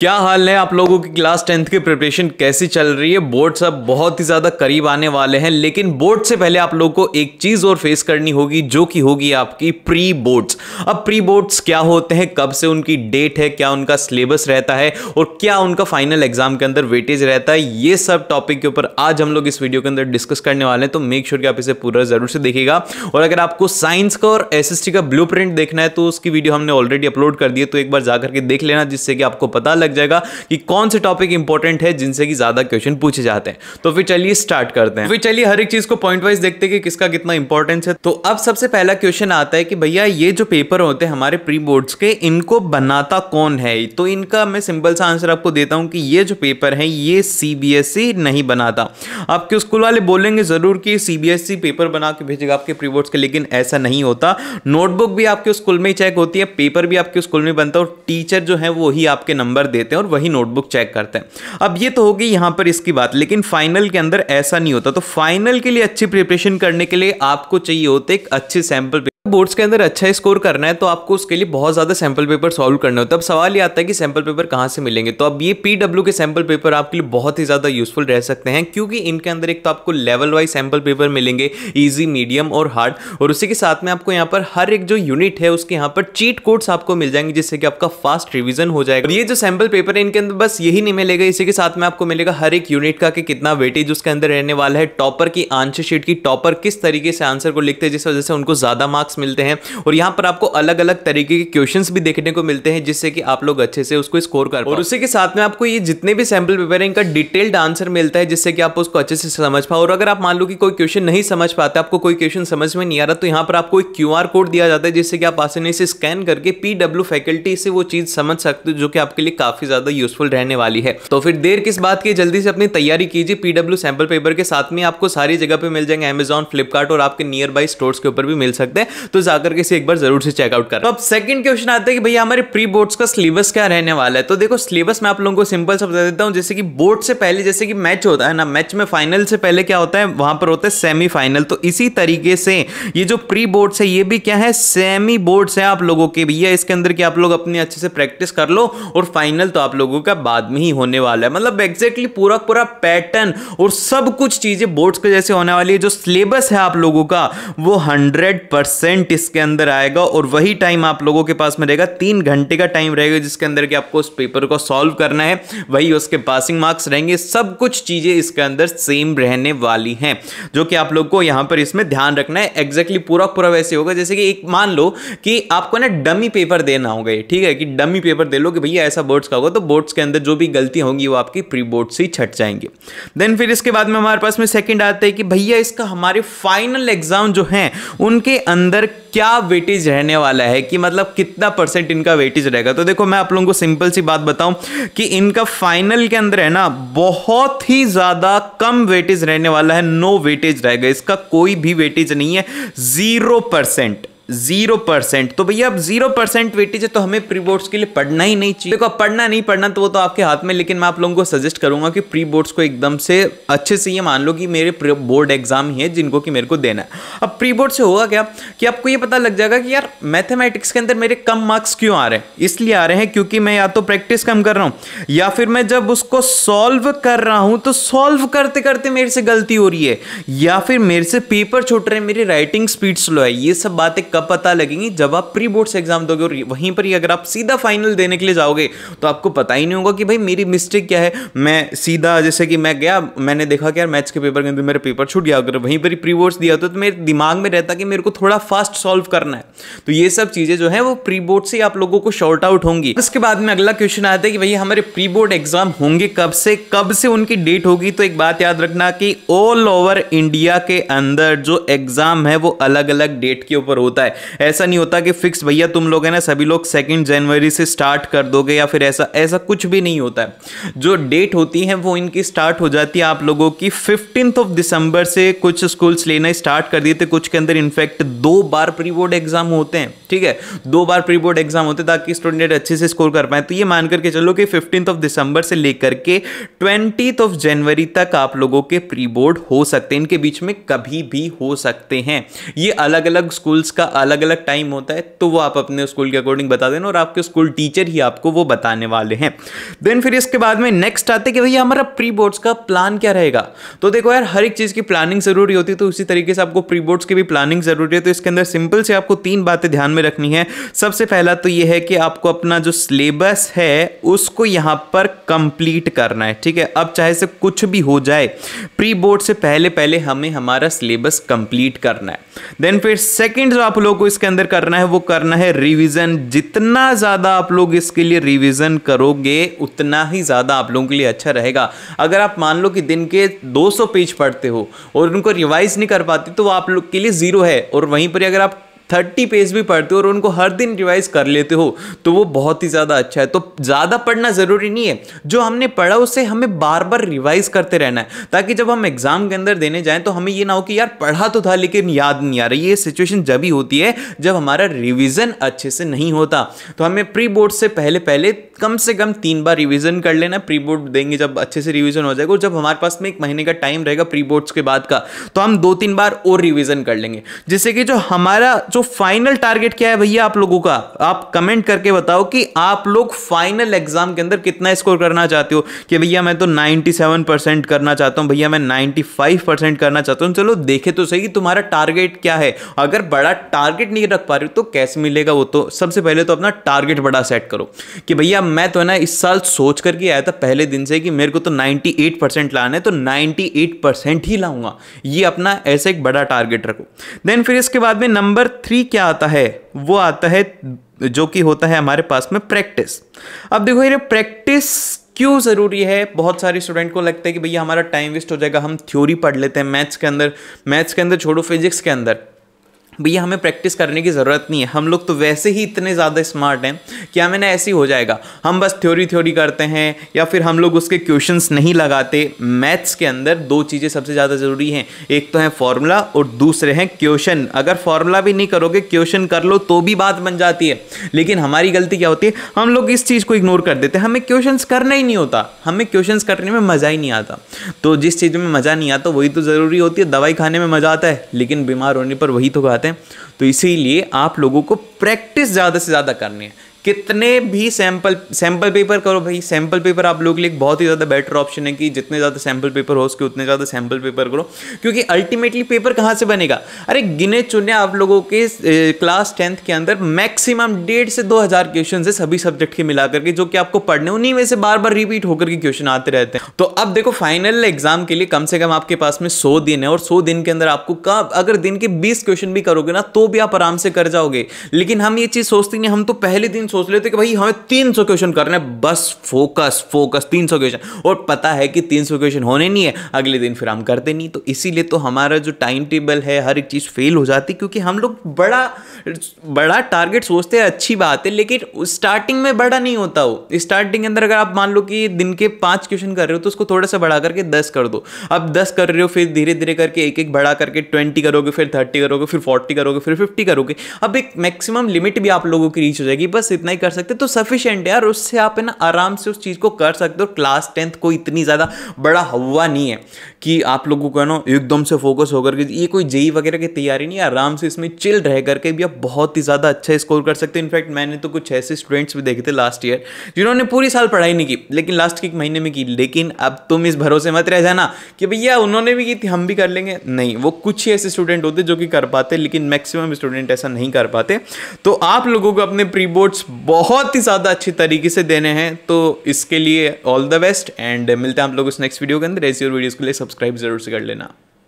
क्या हाल है आप लोगों की क्लास 10th की प्रिपरेशन कैसी चल रही है। बोर्ड्स अब बहुत ही ज़्यादा करीब आने वाले हैं, लेकिन बोर्ड से पहले आप लोगों को एक चीज़ और फेस करनी होगी जो कि होगी आपकी प्री बोर्ड्स। अब प्री बोर्ड्स क्या होते हैं, कब से उनकी डेट है, क्या उनका सिलेबस रहता है और क्या उनका फाइनल एग्जाम के अंदर वेटेज रहता है, ये सब टॉपिक के ऊपर आज हम लोग इस वीडियो के अंदर डिस्कस करने वाले हैं। तो मेक श्योर कि आप इसे पूरा जरूर से देखिएगा। और अगर आपको साइंस का और एसएसटी का ब्लूप्रिंट देखना है तो उसकी वीडियो हमने ऑलरेडी अपलोड कर दी है, तो एक बार जाकर के देख लेना, जिससे कि आपको पता लग जाएगा कि कौन से टॉपिक इंपॉर्टेंट है जिनसे कि ज्यादा क्वेश्चन पूछे जाते हैं। तो फिर चलिए स्टार्ट करते हैं। फिर चलिए हर एक चीज को पॉइंट वाइज देखते हैं कि किसका कितना इंपॉर्टेंस है। तो अब सबसे पहला क्वेश्चन आता है कि भैया ये जो पेपर होते हैं हमारे प्री बोर्ड्स के, इनको बनाता कौन है। तो इनका मैं सिंपल सा आंसर आपको देता हूं कि ये जो पेपर है ये सीबीएसई नहीं बनाता। आपके स्कूल वाले बोलेंगे जरूर कि सीबीएसई पेपर बना के भेजेगा आपके प्री बोर्ड्स के, लेकिन ऐसा नहीं होता। नोटबुक भी आपके स्कूल में ही चेक होती है, पेपर भी आपके स्कूल में बनता है और टीचर जो है वो ही आपके नंबर देते हैं और वही नोटबुक चेक करते हैं। अब ये तो होगी यहां पर इसकी बात, लेकिन फाइनल के अंदर ऐसा नहीं होता। तो फाइनल के लिए अच्छी प्रिपरेशन करने के लिए आपको चाहिए होते एक अच्छे सैंपल। बोर्ड्स के अंदर अच्छा स्कोर करना है तो आपको उसके लिए बहुत ज्यादा सैंपल पेपर सॉल्व करने होते हैं। अब सवाल ये आता है कि सैंपल पेपर कहां से मिलेंगे। तो अब ये पीडब्ल्यू के सैंपल पेपर आपके लिए बहुत ही ज्यादा यूजफुल रह सकते हैं, क्योंकि इनके अंदर एक तो आपको लेवल वाइज सैंपल पेपर मिलेंगे, इजी, मीडियम और हार्ड, और उसी के साथ में आपको यहाँ पर हर एक जो यूनिट है उसके यहाँ पर चीट कोड्स आपको मिल जाएंगे, जिससे कि आपका फास्ट रिविजन हो जाएगा। ये जो सैंपल पेपर है इनके अंदर बस यही नहीं मिलेगा, इसी के साथ में आपको मिलेगा हर एक यूनिट का कि कितना वेटेज उसके अंदर रहने वाला है, टॉपर की आंसर शीट की, टॉपर किस तरीके से आंसर को लिखते हैं जिस वजह से उनको ज्यादा मार्क्स मिलते हैं, और यहां पर आपको अलग अलग तरीके के क्वेश्चंस भी देखने को मिलते हैं जिससे कि आप लोग अच्छे से उसको स्कोर कर पाओ। और उसी के साथ में आपको ये जितने भी सैंपल पेपर है इनका डिटेल्ड आंसर मिलता है, जिससे कि आप उसको अच्छे से समझ पाओ। और अगर आप मान लो कि कोई क्वेश्चन नहीं समझ पाते, आपको कोई क्वेश्चन समझ में नहीं आ रहा, तो यहां पर आपको एक क्यूआर कोड दिया जाता है जिससे कि आप आसानी से स्कैन करके पीडब्ल्यू फैकल्टी से वो चीज समझ सकते हो, जो कि आपके लिए काफी ज्यादा यूजफुल रहने वाली है। तो फिर देर किस बात की, जल्दी से अपनी तैयारी कीजिए। पीडब्ल्यू सैंपल पेपर के साथ में आपको सारी जगह पे मिल जाएंगे, अमेजॉन, फ्लिपकार्ट और आपके नियर बाई स्टोर्स के ऊपर भी मिल सकते हैं, तो जाकर के इसे एक बार जरूर से चेकआउट। तो अब सेकंड क्वेश्चन आता है कि भैया हमारे प्री बोर्ड्स का सिलेबस क्या रहने वाला है। तो देखो सिलेबस मैं आप लोगों को सिंपल सा बता देता हूं। जैसे कि बोर्ड से पहले जैसे कि मैच होता है ना, मैच में फाइनल से पहले क्या होता है, वहां पर होता है सेमीफाइनल। तो इसी तरीके से ये जो प्री बोर्ड्स है ये भी क्या है, सेमी बोर्ड्स है आप लोगों के भैया। इसके अंदर कि आप लोग अपनी अच्छे से प्रैक्टिस कर लो और फाइनल तो आप लोगों का बाद में ही होने वाला है। मतलब एग्जैक्टली पूरा पूरा पैटर्न और सब कुछ चीजें बोर्ड्स के जैसे होने वाली है। जो सिलेबस है आप लोगों का वो 100% इसके अंदर आएगा, और वही टाइम आप लोगों के पास में रहेगा, 3 घंटे का टाइम रहेगा जिसके अंदर कि आपको उस पेपर को सॉल्व करना है, वही उसके पासिंग मार्क्स रहेंगे। सब कुछ चीजें इसके अंदर सेम रहने वाली हैं, जो कि आप लोग को यहां पर इसमें ध्यान रखना है। एग्जैक्टली पूरा पूरा वैसे होगा जैसे कि एक मान लो कि आपको ना डमी पेपर देना होगा, ठीक है, कि डमी पेपर दे लो कि भैया ऐसा बोर्ड्स का होगा, तो बोर्ड्स के अंदर जो भी गलती होंगी वो आपकी प्री बोर्ड से ही छट जाएंगे। देन फिर इसके बाद में हमारे पास में सेकंड आता है कि भैया इसका हमारे फाइनल एग्जाम जो है उनके अंदर क्या वेटेज रहने वाला है, कि मतलब कितना परसेंट इनका वेटेज रहेगा। तो देखो मैं आप लोगों को सिंपल सी बात बताऊं कि इनका फाइनल के अंदर है ना बहुत ही ज्यादा कम वेटेज रहने वाला है, नो वेटेज रहेगा, इसका कोई भी वेटेज नहीं है, 0%। तो भैया अब 0% वेटेज है तो हमें प्री बोर्ड्स के लिए पढ़ना ही नहीं चाहिए। देखो पढ़ना नहीं पढ़ना तो वो तो आपके हाथ में, लेकिन मैं आप लोगों को सजेस्ट करूंगा कि प्री बोर्ड्स को एकदम से अच्छे से ये मान लो कि मेरे बोर्ड एग्जाम ही है जिनको कि मेरे को देना है। अब प्री बोर्ड से होगा क्या कि आपको ये पता लग जाएगा कि यार मैथमेटिक्स के अंदर मेरे कम मार्क्स क्यों आ रहे हैं। इसलिए आ रहे हैं क्योंकि मैं या तो प्रैक्टिस कम कर रहा हूं, या फिर मैं जब उसको सॉल्व कर रहा हूं तो सॉल्व करते करते मेरे से गलती हो रही है, या फिर मेरे से पेपर छूट रहे हैं, मेरी राइटिंग स्पीड स्लो है। ये सब बातें कब पता लगेंगी, जब आप प्री बोर्ड्स एग्जाम दोगे, और वहीं पर ही अगर आप सीधा फाइनल देने के लिए जाओगे तो आपको पता ही नहीं होगा कि भाई मेरी मिस्टेक क्या है। मैं सीधा जैसे कि मैं गया, मैंने देखा कि यार मैथ्स के पेपर के अंदर मेरा पेपर छूट गया, अगर वहीं पर ही प्री बोर्ड्स दिया तो मेरे दिमाग में रहता कि मेरे को थोड़ा फास्ट सॉल्व करना है। तो ये सब चीजें जो है वो प्री बोर्ड से आप लोगों को शॉर्ट आउट होंगी। इसके बाद में अगला क्वेश्चन आता है कि भैया हमारे प्री बोर्ड एग्जाम होंगे कब से उनकी डेट होगी। तो एक बात याद रखना कि ऑल ओवर इंडिया के अंदर जो एग्जाम है वो अलग अलग डेट के ऊपर होता है। ऐसा नहीं होता कि फिक्स भैया तुम लोग है ना सभी लोग 2 जनवरी से स्टार्ट कर दोगे, या फिर ऐसा कुछ भी नहीं होता है। जो डेट होती है वो इनकी स्टार्ट हो जाती है आप लोगों की 15 दिसंबर से। कुछ स्कूल्स लेना स्टार्ट कर दिए थे, कुछ के अंदर इनफैक्ट 2 बार प्री बोर्ड एग्जाम होते हैं, ठीक है, 2 बार प्री बोर्ड एग्जाम होते हैं ताकि स्टूडेंट अच्छे से स्कोर कर पाए। तो ये मान करके चलो कि 15 दिसंबर से लेकर के 20 जनवरी तक आप लोगों के प्री बोर्ड हो सकते हैं, इनके बीच में कभी भी हो सकते हैं। ये अलग अलग स्कूल्स का अलग अलग टाइम होता है, तो वो आप अपने स्कूल के अकॉर्डिंग बता देना और आपके स्कूल टीचर ही आपको वो बताने वाले हैं। देन फिर इसके बाद में नेक्स्ट आते कि भैया हमारा प्री बोर्ड्स का प्लान क्या रहेगा। तो देखो यार, हर एक चीज़ की प्लानिंग जरूरी होती है, तो उसी तरीके से आपको प्री बोर्ड्स की भी प्लानिंग जरूरी है। तो इसके अंदर सिंपल से आपको 3 बातें ध्यान में रखनी है। सबसे पहला तो ये है कि आपको अपना जो सिलेबस है उसको यहाँ पर कंप्लीट करना है, ठीक है। अब चाहे से कुछ भी हो जाए, प्री बोर्ड से पहले पहले हमें हमारा सिलेबस कंप्लीट करना है। देन फिर सेकंड जो आप लोगों को इसके अंदर करना है वो करना है रिवीजन। जितना ज़्यादा आप लोग इसके लिए रिवीजन करोगे उतना ही ज़्यादा आप लोगों के लिए अच्छा रहेगा। अगर आप मान लो कि दिन के 200 पेज पढ़ते हो और उनको रिवाइज नहीं कर पाते तो वो आप लोग के लिए जीरो है, और वहीं पर अगर आप 30 पेज भी पढ़ते हो और उनको हर दिन रिवाइज कर लेते हो तो वो बहुत ही ज़्यादा अच्छा है। तो ज़्यादा पढ़ना ज़रूरी नहीं है, जो हमने पढ़ा उसे हमें बार बार रिवाइज करते रहना है, ताकि जब हम एग्जाम के अंदर देने जाएं तो हमें ये ना हो कि यार पढ़ा तो था लेकिन याद नहीं आ रही। ये सिचुएशन जब ही होती है जब हमारा रिविजन अच्छे से नहीं होता। तो हमें प्री बोर्ड से पहले पहले कम से कम 3 बार रिवीजन कर लेना। प्री बोर्ड देंगे जब अच्छे से रिवीजन हो जाएगा, और जब हमारे पास में 1 महीने का टाइम रहेगा प्री बोर्ड्स के बाद का, तो हम 2-3 बार और रिवीजन कर लेंगे, जिससे कि जो हमारा जो फाइनल टारगेट क्या है भैया आप लोगों का, आप कमेंट करके बताओ कि आप लोग फाइनल एग्जाम के अंदर कितना स्कोर करना चाहते हो। कि भैया मैं तो 97% करना चाहता हूं, भैया मैं 95% करना चाहता हूं। चलो देखे तो सही तुम्हारा टारगेट क्या है। अगर बड़ा टारगेट नहीं रख पा रहे हो तो कैसे मिलेगा वो। तो सबसे पहले तो अपना टारगेट बड़ा सेट करो कि भैया मैं तो है ना इस साल सोच करके आया था पहले दिन से कि मेरे को तो 98% लाना है, तो 98% ही लाऊंगा। ये अपना ऐसे एक बड़ा टारगेट रखो। देन फिर इसके बाद में नंबर 3 क्या आता है, वो आता है जो कि होता है हमारे पास में प्रैक्टिस। अब देखो ये प्रैक्टिस क्यों ज़रूरी है। बहुत सारे स्टूडेंट को लगता है कि भैया हमारा टाइम वेस्ट हो जाएगा, हम थ्योरी पढ़ लेते हैं मैथ्स के अंदर छोड़ो, फिजिक्स के अंदर भैया हमें प्रैक्टिस करने की ज़रूरत नहीं है। हम लोग तो वैसे ही इतने ज़्यादा स्मार्ट हैं कि हमें ना ऐसे ही हो जाएगा, हम बस थ्योरी करते हैं या फिर हम लोग उसके क्वेश्चंस नहीं लगाते। मैथ्स के अंदर 2 चीज़ें सबसे ज़्यादा ज़रूरी हैं, एक तो है फॉर्मूला और दूसरे हैं क्वेश्चन। अगर फॉर्मूला भी नहीं करोगे, क्वेश्चन कर लो तो भी बात बन जाती है। लेकिन हमारी गलती क्या होती है, हम लोग इस चीज़ को इग्नोर कर देते हैं, हमें क्वेश्चंस करना ही नहीं होता, हमें क्वेश्चंस करने में मज़ा ही नहीं आता। तो जिस चीज़ में मज़ा नहीं आता वही तो ज़रूरी होती है। दवाई खाने में मज़ा आता है लेकिन बीमार होने पर वही तो खाते हैं। तो इसीलिए आप लोगों को प्रैक्टिस ज़्यादा से ज़्यादा करनी है। कितने भी सैंपल पेपर करो भाई। सैंपल पेपर आप लोगों के लिए बहुत ही ज़्यादा बेटर ऑप्शन है कि जितने ज़्यादा सैंपल पेपर हो सके उतने ज़्यादा सैंपल पेपर करो, क्योंकि अल्टीमेटली पेपर कहाँ से बनेगा। अरे गिने चुने आप लोगों के क्लास 10th के अंदर मैक्सिमम 1,500 से 2,000 क्वेश्चन है सभी सब्जेक्ट के मिला करके, जो कि आपको पढ़ने, उन्हीं में से बार बार रिपीट होकर के क्वेश्चन आते रहते हैं। तो अब देखो फाइनल एग्जाम के लिए कम से कम आपके पास में 100 दिन है, और 100 दिन के अंदर आपको अगर दिन के 20 क्वेश्चन भी करोगे ना तो भी आप आराम से कर जाओगे। लेकिन हम ये चीज़ सोचते नहीं, हम तो पहले दिन सोच लेते कि भाई हमें 300 क्वेश्चन करना है, बस फोकस 300 क्वेश्चन, और पता है कि 300 क्वेश्चन होने नहीं है, अगले दिन फिर हम करते नहीं। तो इसीलिए तो हमारा जो टाइम टेबल है हर एक चीज़ फेल हो जाती, क्योंकि हम लोग बड़ा टारगेट सोचते हैं, अच्छी बात है, लेकिन स्टार्टिंग में बड़ा नहीं होता हो। स्टार्टिंग के अंदर अगर आप मान लो कि दिन के 5 क्वेश्चन कर रहे हो तो उसको थोड़ा सा बढ़ा करके 10 कर दो। अब 10 कर रहे हो, फिर धीरे धीरे करके एक बढ़ा करके 20 करोगे, फिर 30 करोगे, फिर 40 करोगे, फिर 50 करोगे। अब एक मैक्सिमम लिमिट भी आप लोगों की रीच हो जाएगी, बस इतना ही कर सकते तो सफिशिएंट है यार। उससे आप है ना आराम से उस चीज़ को कर सकते हो। क्लास 10th को इतनी ज़्यादा बड़ा हवा नहीं है कि आप लोगों को ना एकदम से फोकस होकर के, ये कोई जेई वगैरह की तैयारी नहीं है। आराम से इसमें चिल रह करके भी आप बहुत ही ज़्यादा अच्छा स्कोर कर सकते हैं। इनफैक्ट मैंने तो कुछ ऐसे स्टूडेंट्स भी देखे थे लास्ट ईयर जिन्होंने पूरी साल पढ़ाई नहीं की, लेकिन लास्ट के 1 महीने में की। लेकिन अब तुम इस भरोसे मत रह जाना कि भैया उन्होंने भी की थी हम भी कर लेंगे, नहीं। वो कुछ ही ऐसे स्टूडेंट होते जो कि कर पाते, लेकिन मैक्सिमम स्टूडेंट ऐसा नहीं कर पाते। तो आप लोगों को अपने प्री बोर्ड्स बहुत ही ज़्यादा अच्छी तरीके से देने हैं, तो इसके लिए ऑल द बेस्ट। एंड मिलते हैं आप लोगों को नेक्स्ट वीडियो के अंदर। ऐसी और वीडियोस के लिए सब्सक्राइब जरूर से कर लेना।